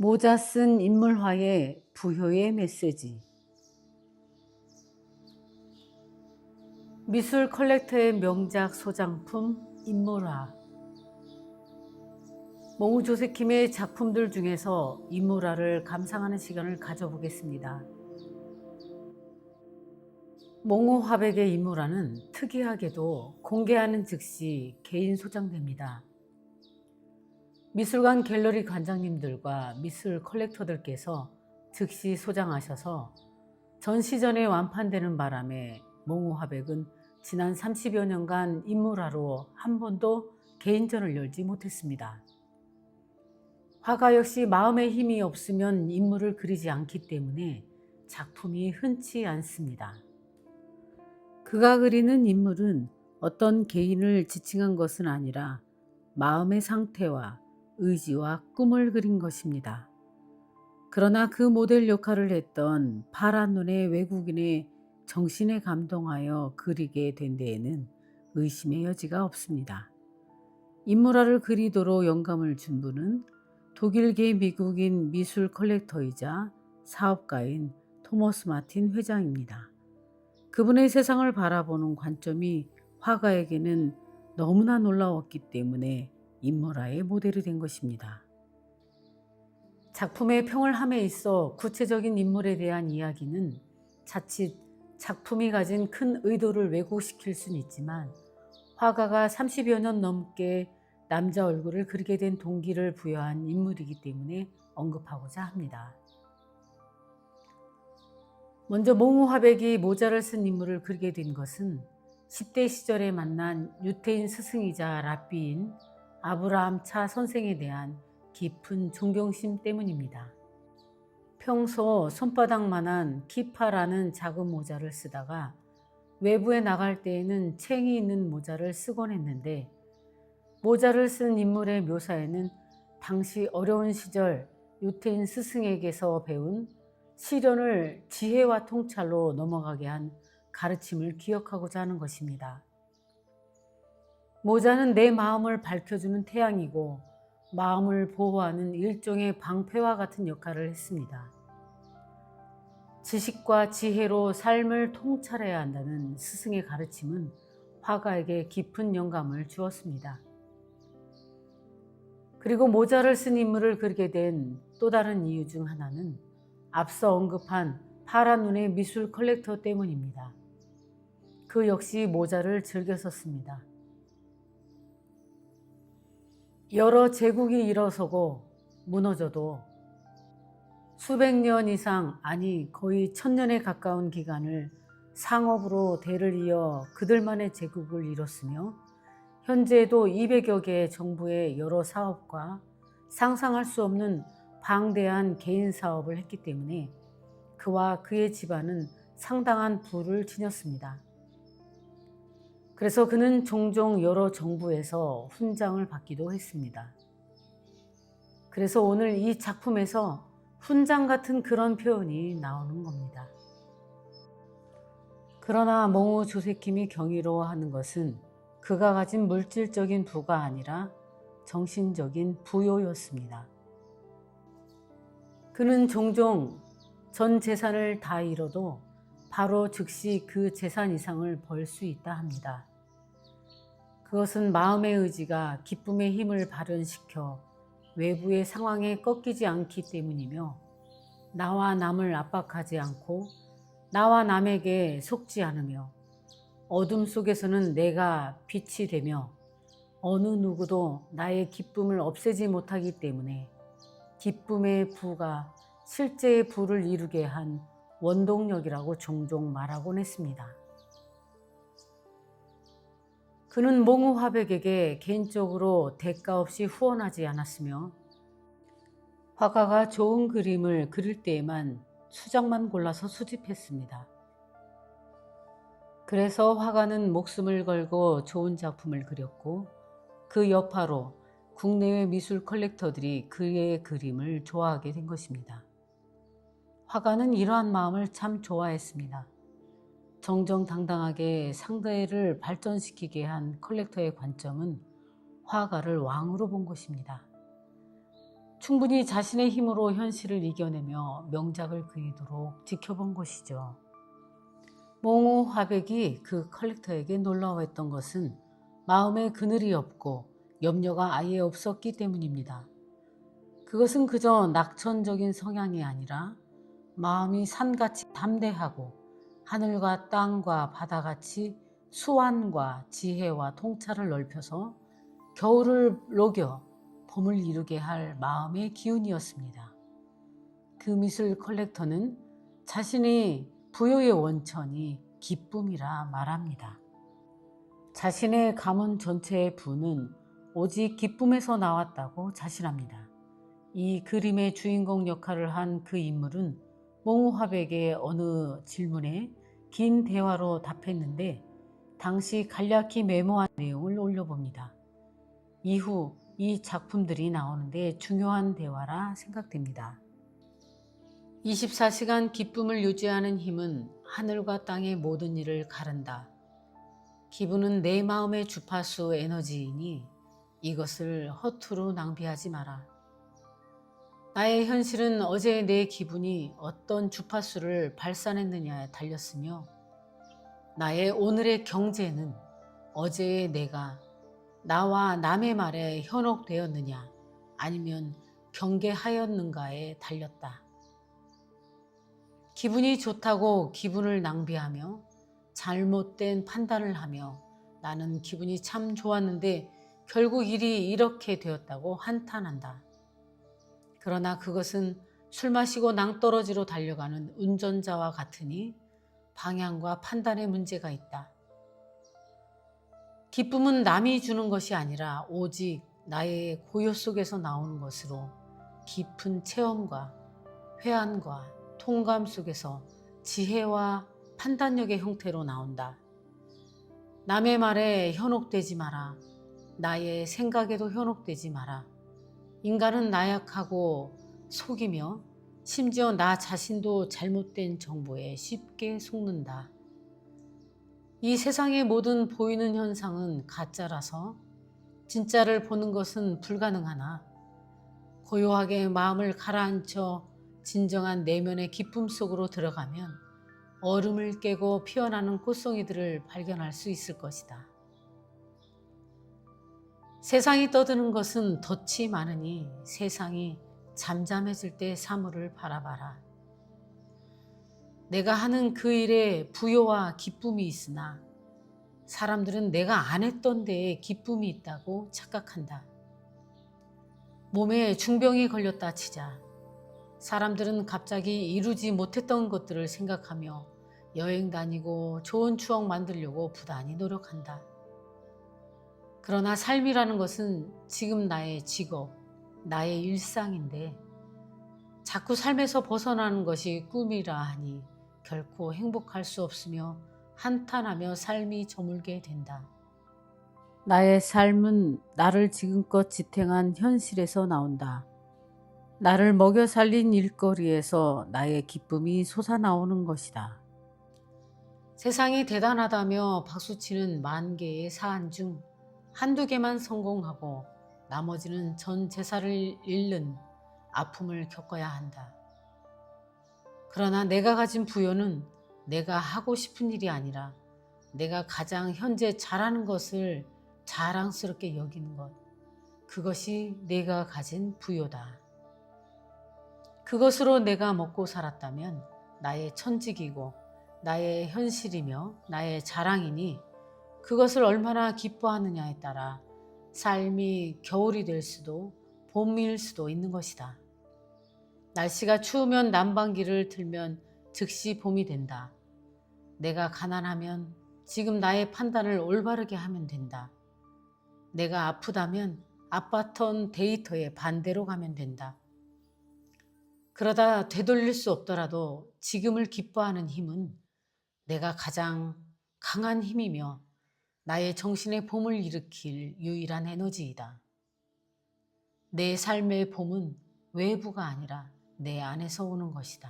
모자 쓴 인물화의 부효의 메시지. 미술 컬렉터의 명작 소장품 인물화. 몽우 조세킴의 작품들 중에서 인물화를 감상하는 시간을 가져보겠습니다. 몽우 화백의 인물화는 특이하게도 공개하는 즉시 개인 소장됩니다. 미술관 갤러리 관장님들과 미술 컬렉터들께서 즉시 소장하셔서 전시전에 완판되는 바람에 몽우 화백은 지난 30여 년간 인물화로 한 번도 개인전을 열지 못했습니다. 화가 역시 마음의 힘이 없으면 인물을 그리지 않기 때문에 작품이 흔치 않습니다. 그가 그리는 인물은 어떤 개인을 지칭한 것은 아니라 마음의 상태와 의지와 꿈을 그린 것입니다. 그러나 그 모델 역할을 했던 파란 눈의 외국인의 정신에 감동하여 그리게 된 데에는 의심의 여지가 없습니다. 인물화를 그리도록 영감을 준 분은 독일계 미국인 미술 컬렉터이자 사업가인 토머스 마틴 회장입니다. 그분의 세상을 바라보는 관점이 화가에게는 너무나 놀라웠기 때문에 인물화의 모델이 된 것입니다. 작품의 평을함에 있어 구체적인 인물에 대한 이야기는 자칫 작품이 가진 큰 의도를 왜곡시킬 수는 있지만 화가가 30여 년 넘게 남자 얼굴을 그리게 된 동기를 부여한 인물이기 때문에 언급하고자 합니다. 먼저 몽우 화백이 모자를 쓴 인물을 그리게 된 것은 10대 시절에 만난 유태인 스승이자 랍비인 아브라함 차 선생에 대한 깊은 존경심 때문입니다. 평소 손바닥만한 키파라는 작은 모자를 쓰다가 외부에 나갈 때에는 챙이 있는 모자를 쓰곤 했는데 모자를 쓴 인물의 묘사에는 당시 어려운 시절 유태인 스승에게서 배운 시련을 지혜와 통찰로 넘어가게 한 가르침을 기억하고자 하는 것입니다. 모자는 내 마음을 밝혀주는 태양이고 마음을 보호하는 일종의 방패와 같은 역할을 했습니다. 지식과 지혜로 삶을 통찰해야 한다는 스승의 가르침은 화가에게 깊은 영감을 주었습니다. 그리고 모자를 쓴 인물을 그리게 된 또 다른 이유 중 하나는 앞서 언급한 파란 눈의 미술 컬렉터 때문입니다. 그 역시 모자를 즐겨 썼습니다. 여러 제국이 일어서고 무너져도 수백 년 이상, 아니 거의 1000년에 가까운 기간을 상업으로 대를 이어 그들만의 제국을 이뤘으며 현재에도 200여 개의 정부의 여러 사업과 상상할 수 없는 방대한 개인 사업을 했기 때문에 그와 그의 집안은 상당한 부를 지녔습니다. 그래서 그는 종종 여러 정부에서 훈장을 받기도 했습니다. 그래서 오늘 이 작품에서 훈장 같은 그런 표현이 나오는 겁니다. 그러나 몽우 조세킴이 경이로워하는 것은 그가 가진 물질적인 부가 아니라 정신적인 부요였습니다. 그는 종종 전 재산을 다 잃어도 바로 즉시 그 재산 이상을 벌 수 있다 합니다. 그것은 마음의 의지가 기쁨의 힘을 발현시켜 외부의 상황에 꺾이지 않기 때문이며 나와 남을 압박하지 않고 나와 남에게 속지 않으며 어둠 속에서는 내가 빛이 되며 어느 누구도 나의 기쁨을 없애지 못하기 때문에 기쁨의 부가 실제의 부를 이루게 한 원동력이라고 종종 말하곤 했습니다. 그는 몽우 화백에게 개인적으로 대가 없이 후원하지 않았으며 화가가 좋은 그림을 그릴 때에만 수작만 골라서 수집했습니다. 그래서 화가는 목숨을 걸고 좋은 작품을 그렸고 그 여파로 국내외 미술 컬렉터들이 그의 그림을 좋아하게 된 것입니다. 화가는 이러한 마음을 참 좋아했습니다. 정정당당하게 상대를 발전시키게 한 컬렉터의 관점은 화가를 왕으로 본 것입니다. 충분히 자신의 힘으로 현실을 이겨내며 명작을 그리도록 지켜본 것이죠. 몽우 화백이 그 컬렉터에게 놀라워했던 것은 마음에 그늘이 없고 염려가 아예 없었기 때문입니다. 그것은 그저 낙천적인 성향이 아니라 마음이 산같이 담대하고 하늘과 땅과 바다같이 수완과 지혜와 통찰을 넓혀서 겨울을 녹여 봄을 이루게 할 마음의 기운이었습니다. 그 미술 컬렉터는 자신의 부여의 원천이 기쁨이라 말합니다. 자신의 가문 전체의 부는 오직 기쁨에서 나왔다고 자신합니다. 이 그림의 주인공 역할을 한 그 인물은 몽우화백의 어느 질문에 긴 대화로 답했는데 당시 간략히 메모한 내용을 올려봅니다. 이후 이 작품들이 나오는데 중요한 대화라 생각됩니다. 24시간 기쁨을 유지하는 힘은 하늘과 땅의 모든 일을 가른다. 기분은 내 마음의 주파수 에너지이니 이것을 허투루 낭비하지 마라. 나의 현실은 어제의 내 기분이 어떤 주파수를 발산했느냐에 달렸으며 나의 오늘의 경제는 어제의 내가 나와 남의 말에 현혹되었느냐 아니면 경계하였는가에 달렸다. 기분이 좋다고 기분을 낭비하며 잘못된 판단을 하며 나는 기분이 참 좋았는데 결국 일이 이렇게 되었다고 한탄한다. 그러나 그것은 술 마시고 낭떠러지로 달려가는 운전자와 같으니 방향과 판단에 문제가 있다. 기쁨은 남이 주는 것이 아니라 오직 나의 고요 속에서 나오는 것으로 깊은 체험과 회한과 통감 속에서 지혜와 판단력의 형태로 나온다. 남의 말에 현혹되지 마라. 나의 생각에도 현혹되지 마라. 인간은 나약하고 속이며 심지어 나 자신도 잘못된 정보에 쉽게 속는다. 이 세상의 모든 보이는 현상은 가짜라서 진짜를 보는 것은 불가능하나 고요하게 마음을 가라앉혀 진정한 내면의 기쁨 속으로 들어가면 얼음을 깨고 피어나는 꽃송이들을 발견할 수 있을 것이다. 세상이 떠드는 것은 덫이 많으니 세상이 잠잠해질 때 사물을 바라봐라. 내가 하는 그 일에 부요와 기쁨이 있으나 사람들은 내가 안 했던 데에 기쁨이 있다고 착각한다. 몸에 중병이 걸렸다 치자. 사람들은 갑자기 이루지 못했던 것들을 생각하며 여행 다니고 좋은 추억 만들려고 부단히 노력한다. 그러나 삶이라는 것은 지금 나의 직업, 나의 일상인데 자꾸 삶에서 벗어나는 것이 꿈이라 하니 결코 행복할 수 없으며 한탄하며 삶이 저물게 된다. 나의 삶은 나를 지금껏 지탱한 현실에서 나온다. 나를 먹여 살린 일거리에서 나의 기쁨이 솟아나오는 것이다. 세상이 대단하다며 박수치는 만 개의 사안 중 한두 개만 성공하고 나머지는 전 재산을 잃는 아픔을 겪어야 한다. 그러나 내가 가진 부여는 내가 하고 싶은 일이 아니라 내가 가장 현재 잘하는 것을 자랑스럽게 여기는 것. 그것이 내가 가진 부여다. 그것으로 내가 먹고 살았다면 나의 천직이고 나의 현실이며 나의 자랑이니 그것을 얼마나 기뻐하느냐에 따라 삶이 겨울이 될 수도 봄일 수도 있는 것이다. 날씨가 추우면 난방기를 틀면 즉시 봄이 된다. 내가 가난하면 지금 나의 판단을 올바르게 하면 된다. 내가 아프다면 아팠던 데이터에 반대로 가면 된다. 그러다 되돌릴 수 없더라도 지금을 기뻐하는 힘은 내가 가장 강한 힘이며 나의 정신의 봄을 일으킬 유일한 에너지이다. 내 삶의 봄은 외부가 아니라 내 안에서 오는 것이다.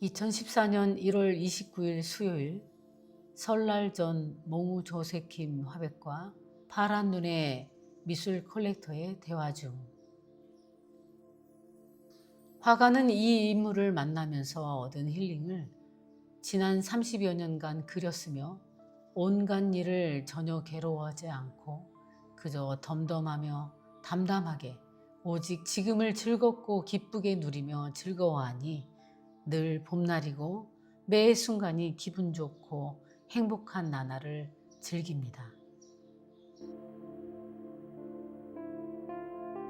2014년 1월 29일 수요일 설날 전 몽우 조세킴 화백과 파란 눈의 미술 컬렉터의 대화 중 화가는 이 인물을 만나면서 얻은 힐링을 지난 30여 년간 그렸으며 온갖 일을 전혀 괴로워하지 않고 그저 덤덤하며 담담하게 오직 지금을 즐겁고 기쁘게 누리며 즐거워하니 늘 봄날이고 매 순간이 기분 좋고 행복한 나날을 즐깁니다.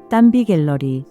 딴비 갤러리